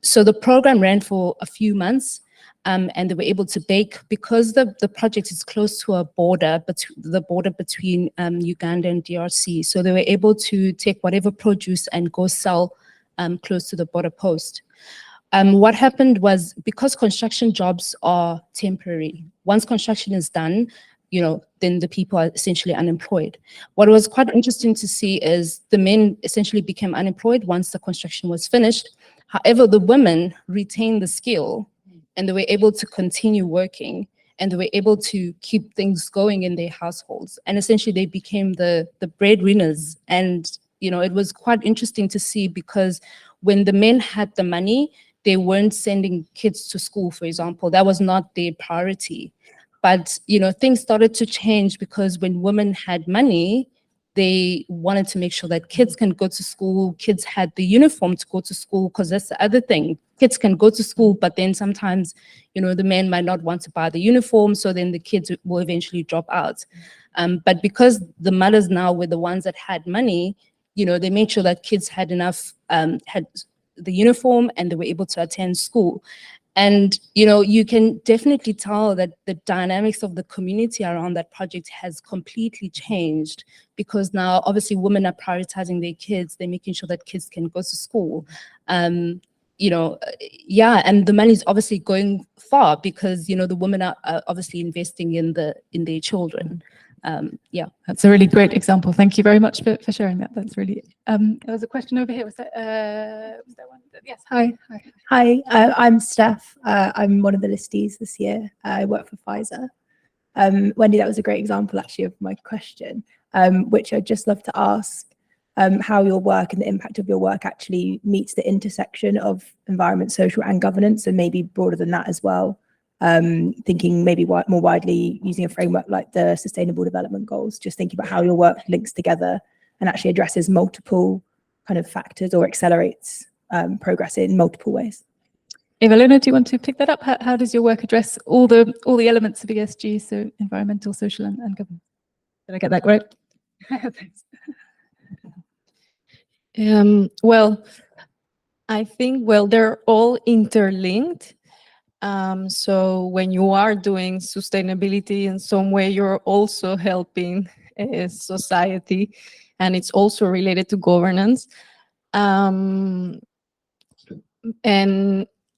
So the program ran for a few months, and they were able to bake, because the project is close to a border, but the border between Uganda and DRC. So they were able to take whatever produce and go sell close to the border post. What happened was, because construction jobs are temporary, once construction is done, then the people are essentially unemployed. What was quite interesting to see is the men essentially became unemployed once the construction was finished. However, the women retained the skill, and they were able to continue working, and they were able to keep things going in their households. And essentially they became the breadwinners. And, it was quite interesting to see, because when the men had the money, they weren't sending kids to school, for example. That was not their priority. But, things started to change, because when women had money, they wanted to make sure that kids can go to school, kids had the uniform to go to school, because that's the other thing. Kids can go to school, but then sometimes, the men might not want to buy the uniform, so then the kids will eventually drop out. But because the mothers now were the ones that had money, they made sure that kids had enough, had the uniform, and they were able to attend school. And, you can definitely tell that the dynamics of the community around that project has completely changed, because now obviously women are prioritizing their kids. They're making sure that kids can go to school. And the money is obviously going far, because, the women are obviously investing in their children. That's a really great example. Thank you very much for sharing that. That's really, there was a question over here. Was there one? Yes, hi. Hi, I'm Steph. I'm one of the listees this year. I work for Pfizer. Wendy, that was a great example actually of my question, which I'd just love to ask how your work and the impact of your work actually meets the intersection of environment, social and governance, and maybe broader than that as well. Thinking maybe more widely using a framework like the Sustainable Development Goals, just thinking about how your work links together and actually addresses multiple kind of factors or accelerates progress in multiple ways. Evelina, do you want to pick that up? How does your work address all the elements of ESG, so environmental, social, and governance? Did I get that right? Thanks. Well, I think, they're all interlinked. So when you are doing sustainability in some way, you're also helping society, and it's also related to governance. And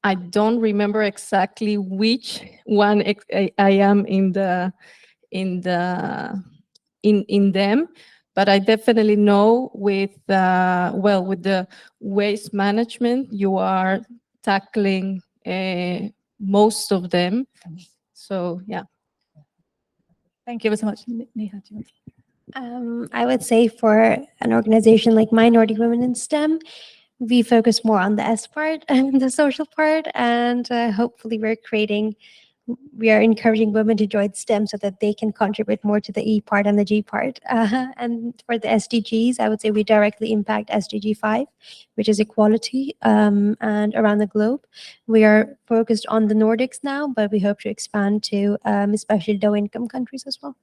I don't remember exactly which one I am in them, but I definitely know with the waste management, you are tackling most of them. So yeah. Thank you so much. Neha, do you want I would say for an organization like Minority Women in STEM, we focus more on the S part and the social part, and hopefully we are encouraging women to join STEM so that they can contribute more to the E part and the G part. And for the SDGs, I would say we directly impact SDG 5, which is equality, and around the globe. We are focused on the Nordics now, but we hope to expand to especially low-income countries as well.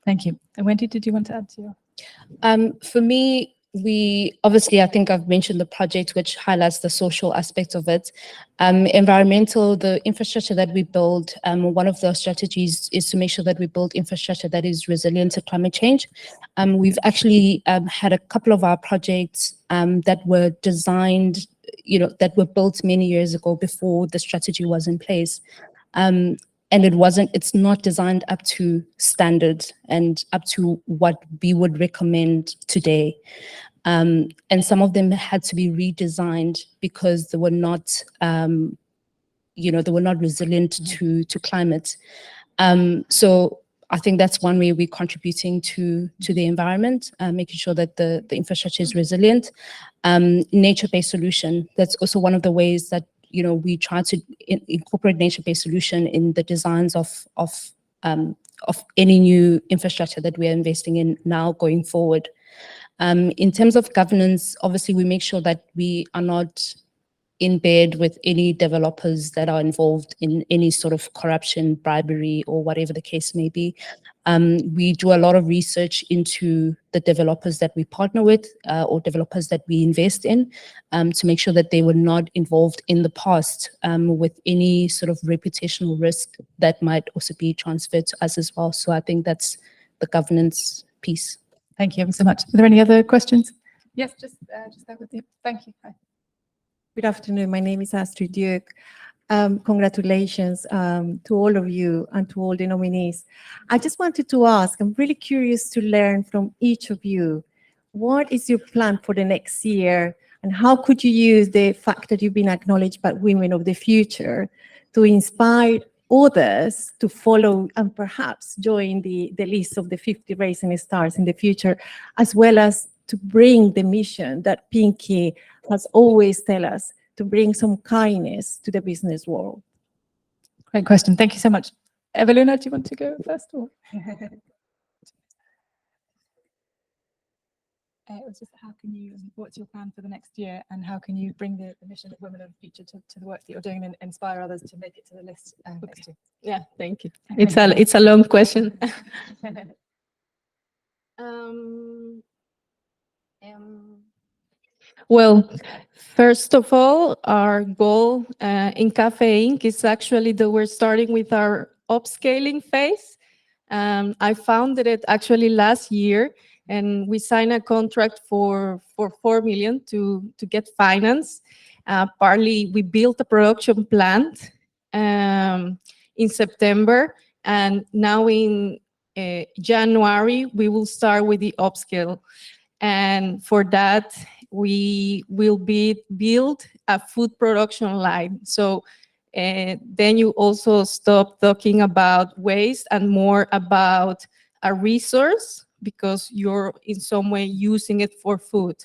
Thank you. And Wendy, did you want to add to your? For me, I think I've mentioned the project, which highlights the social aspect of it. Environmental, the infrastructure that we build, one of the strategies is to make sure that we build infrastructure that is resilient to climate change. We've actually had a couple of our projects that were designed, that were built many years ago before the strategy was in place. And it's not designed up to standard and up to what we would recommend today. And some of them had to be redesigned because they were not, resilient to climate. So I think that's one way we're contributing to the environment, making sure that the infrastructure is resilient. Nature-based solution, that's also one of the ways that we try to incorporate nature-based solution in the designs of any new infrastructure that we are investing in now going forward. In terms of governance, obviously we make sure that we are not, in bed with any developers that are involved in any sort of corruption, bribery, or whatever the case may be. We do a lot of research into the developers that we partner with or developers that we invest in to make sure that they were not involved in the past with any sort of reputational risk that might also be transferred to us as well. So I think that's the governance piece. Thank you ever so much. Are there any other questions? Yes, just there with you. Thank you. Hi. Good afternoon. My name is Astrid Duke. Congratulations to all of you and to all the nominees. I just wanted to ask, I'm really curious to learn from each of you, what is your plan for the next year and how could you use the fact that you've been acknowledged by Women of the Future to inspire others to follow and perhaps join the list of the 50 Rising Stars in the future, as well as to bring the mission that Pinky has always tell us, to bring some kindness to the business world? Great question. Thank you so much. Evelina, do you want to go first? Or? It was just what's your plan for the next year and how can you bring the mission of Women of the Future to the work that you're doing and inspire others to make it to the list next year? Yeah, thank you. It's a long question. Well, first of all, our goal in Cafe Inc. is actually that we're starting with our upscaling phase. I founded it actually last year, and we signed a contract for 4 million to get finance. Partly, we built a production plant in September, and now in January, we will start with the upscale. And for that, we will build a food production line. So then you also stop talking about waste and more about a resource because you're in some way using it for food.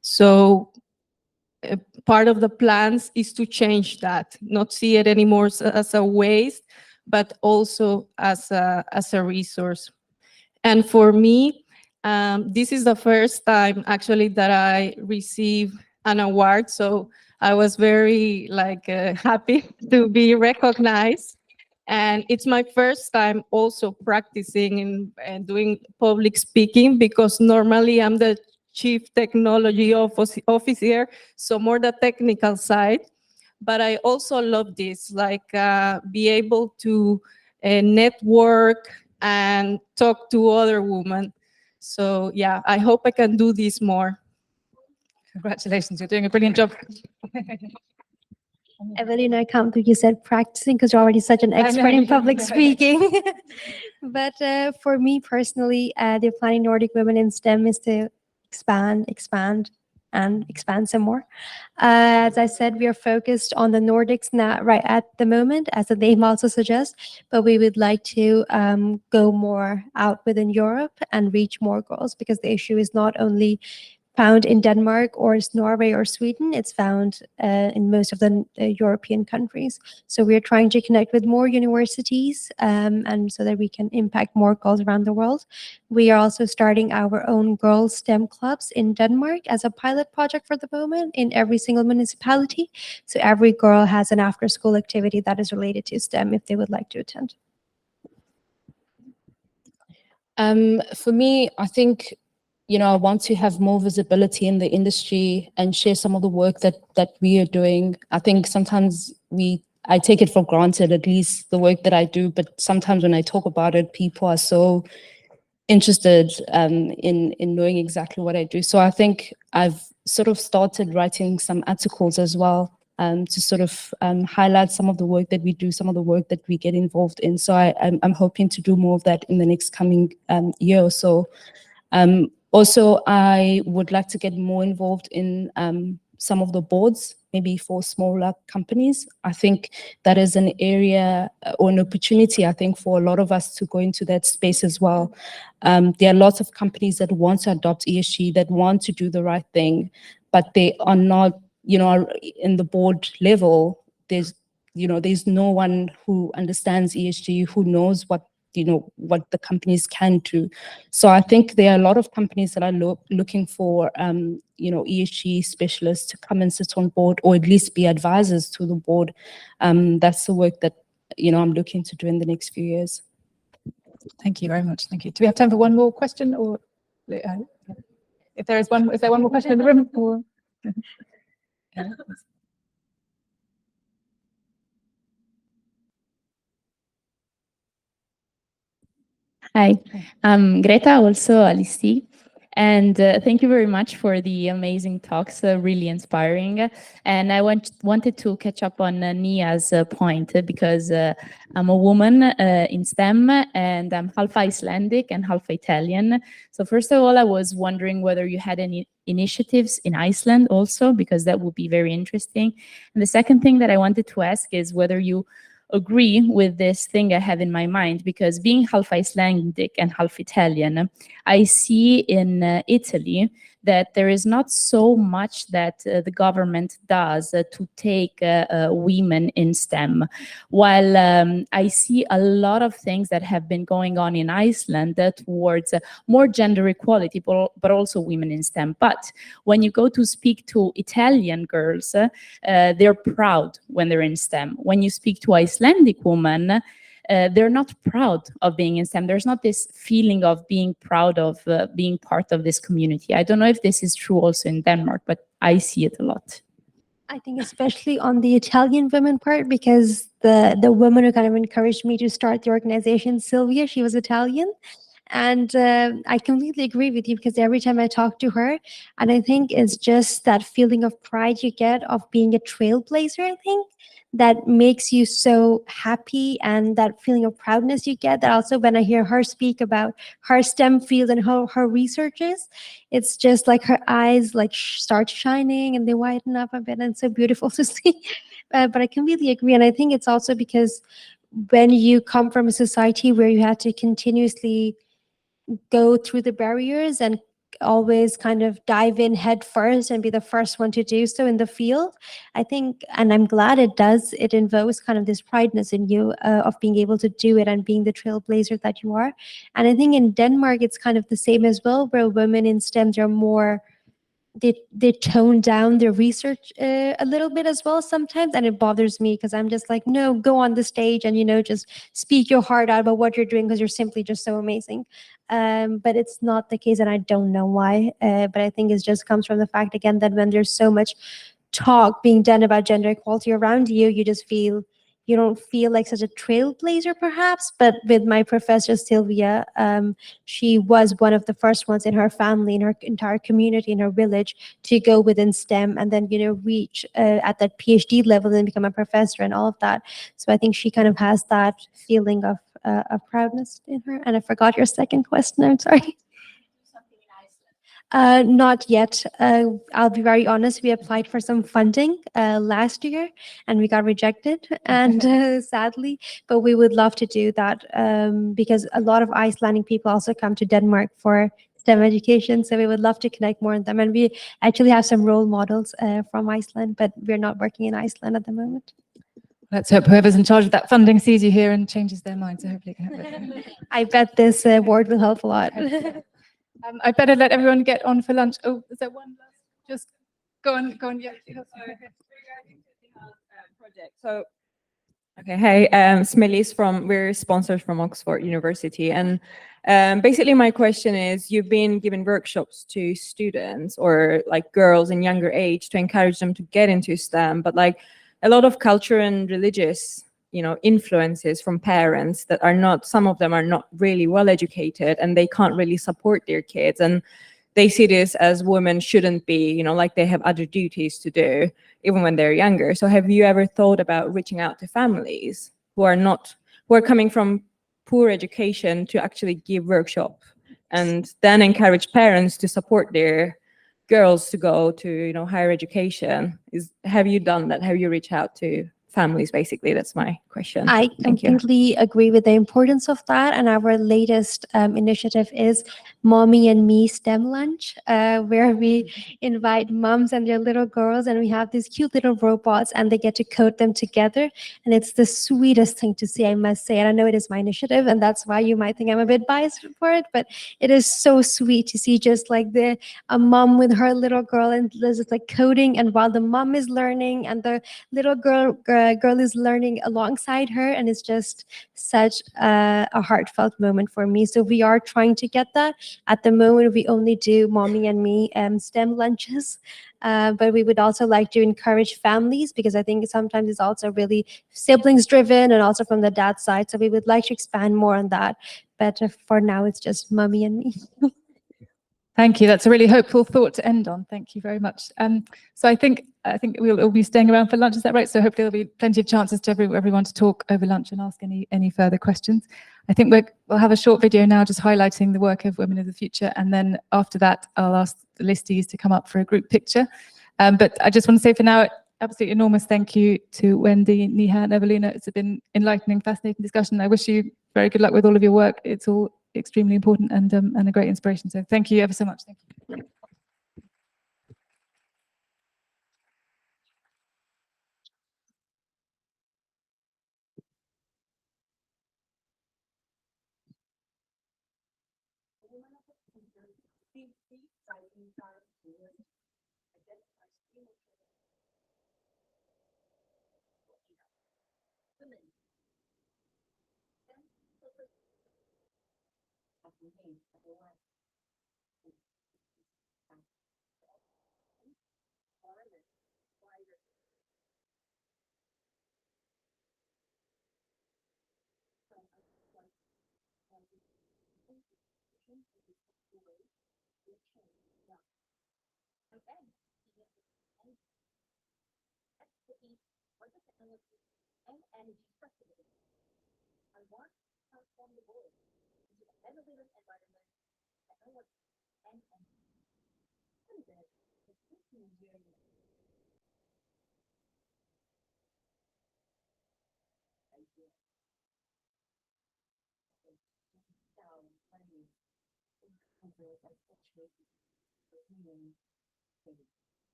So part of the plans is to change that, not see it anymore as a waste, but also as a resource. And for me, this is the first time actually that I received an award. So I was very happy to be recognized. And it's my first time also practicing and doing public speaking because normally I'm the Chief Technology Officer, so more the technical side. But I also love this, be able to network and talk to other women. So yeah, I hope I can do this more. Congratulations, you're doing a brilliant job. Evelina, I can't believe you said practicing because you're already such an expert in public speaking. But for me personally, the Planning Nordic Women in STEM is to expand some more. As I said, we are focused on the Nordics now, right at the moment, as the name also suggests, but we would like to go more out within Europe and reach more girls because the issue is not only found in Denmark or Norway or Sweden, it's found in most of the European countries. So we're trying to connect with more universities and so that we can impact more girls around the world. We are also starting our own girls STEM clubs in Denmark as a pilot project for the moment in every single municipality. So every girl has an after school activity that is related to STEM if they would like to attend. For me, I think I want to have more visibility in the industry and share some of the work that we are doing. I think sometimes I take it for granted, at least the work that I do, but sometimes when I talk about it, people are so interested in knowing exactly what I do. So I think I've sort of started writing some articles as well to sort of highlight some of the work that we do, some of the work that we get involved in. So I'm hoping to do more of that in the next coming year or so. Also, I would like to get more involved in some of the boards, maybe for smaller companies. I think that is an area or an opportunity, I think, for a lot of us to go into that space as well. There are lots of companies that want to adopt ESG, that want to do the right thing, but they are not, in the board level. There's no one who understands ESG, who knows what what the companies can do. So I think there are a lot of companies that are looking for ESG specialists to come and sit on board, or at least be advisors to the board. That's the work that I'm looking to do in the next few years. Thank you very much. Thank you. Do we have time for one more question, or if there is one more question in the room? Or yeah. Hi, I'm Greta, also a listee. And thank you very much for the amazing talks, really inspiring. And I wanted to catch up on Nia's point because I'm a woman in STEM, and I'm half Icelandic and half Italian. So first of all, I was wondering whether you had any initiatives in Iceland also, because that would be very interesting. And the second thing that I wanted to ask is whether you agree with this thing I have in my mind, because being half Icelandic and half Italian, I see in Italy that there is not so much that the government does to take women in STEM, while I see a lot of things that have been going on in Iceland towards more gender equality, but also women in STEM. But when you go to speak to Italian girls, they're proud when they're in STEM. When you speak to Icelandic women, they're not proud of being in STEM. There's not this feeling of being proud of being part of this community. I don't know if this is true also in Denmark, but I see it a lot. I think especially on the Italian women part, because the woman who kind of encouraged me to start the organization, Sylvia, she was Italian. And I completely agree with you, because every time I talk to her, and I think it's just that feeling of pride you get of being a trailblazer, I think, that makes you so happy, and that feeling of proudness you get, that also when I hear her speak about her STEM field and how her research is, it's just like her eyes like start shining and they widen up a bit, and it's so beautiful to see. But I completely agree. And I think it's also because when you come from a society where you had to continuously go through the barriers and always kind of dive in head first and be the first one to do so in the field, I think, and I'm glad it does, it invokes kind of this prideness in you of being able to do it and being the trailblazer that you are. And I think in Denmark it's kind of the same as well, where women in STEM are more, they tone down their research a little bit as well sometimes, and it bothers me, because I'm just like, no, go on the stage and just speak your heart out about what you're doing, because you're simply just so amazing. But it's not the case, and I don't know why, but I think it just comes from the fact, again, that when there's so much talk being done about gender equality around you, you don't feel like such a trailblazer, perhaps. But with my professor Sylvia, she was one of the first ones in her family, in her entire community, in her village, to go within STEM and then reach at that PhD level and become a professor and all of that. So I think she kind of has that feeling of proudness in her. And I forgot your second question, I'm sorry. Not yet. I'll be very honest. We applied for some funding last year and we got rejected, and sadly, but we would love to do that because a lot of Icelandic people also come to Denmark for STEM education. So we would love to connect more on them. And we actually have some role models from Iceland, but we're not working in Iceland at the moment. Let's hope whoever's in charge of that funding sees you here and changes their mind. So hopefully it can help. I bet this award will help a lot. I better let everyone get on for lunch. Oh, is there one last? Just go on. Yeah. Project. So, okay. Hey, Smelis we're sponsors from Oxford University, and basically my question is: you've been giving workshops to students or like girls in younger age to encourage them to get into STEM, but like a lot of culture and religious influences from parents that are not, some of them are not really well educated, and they can't really support their kids, and they see this as women shouldn't be, like they have other duties to do even when they're younger. So have you ever thought about reaching out to families who are coming from poor education to actually give workshop and then encourage parents to support their girls to go to higher education? Have you done that? Have you reached out to families, basically. That's my question. I Thank you. completely agree with the importance of that. And our latest initiative is Mommy and Me STEM Lunch, where we invite moms and their little girls, and we have these cute little robots, and they get to code them together. And it's the sweetest thing to see, I must say. And I know it is my initiative, and that's why you might think I'm a bit biased for it, but it is so sweet to see just like a mom with her little girl, and there's just like coding, and while the mom is learning and the little girl is learning alongside her, and it's just such a heartfelt moment for me. So we are trying to get that. At the moment, we only do Mommy and Me STEM lunches, but we would also like to encourage families, because I think sometimes it's also really siblings driven and also from the dad side. So we would like to expand more on that. But for now, it's just Mommy and Me. Thank you. That's a really hopeful thought to end on. Thank you very much. So I think we'll all be staying around for lunch. Is that right? So hopefully there'll be plenty of chances to everyone to talk over lunch and ask any further questions. I think we'll have a short video now just highlighting the work of Women of the Future, and then after that I'll ask the listees to come up for a group picture. But I just want to say for now, absolutely enormous thank you to Wendy, Niha, and Evelina. It's been enlightening, fascinating discussion. I wish you very good luck with all of your work. It's all extremely important and a great inspiration. So thank you ever so much. Thank you.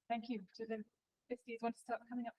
Thank you. Do the listees want to start coming up?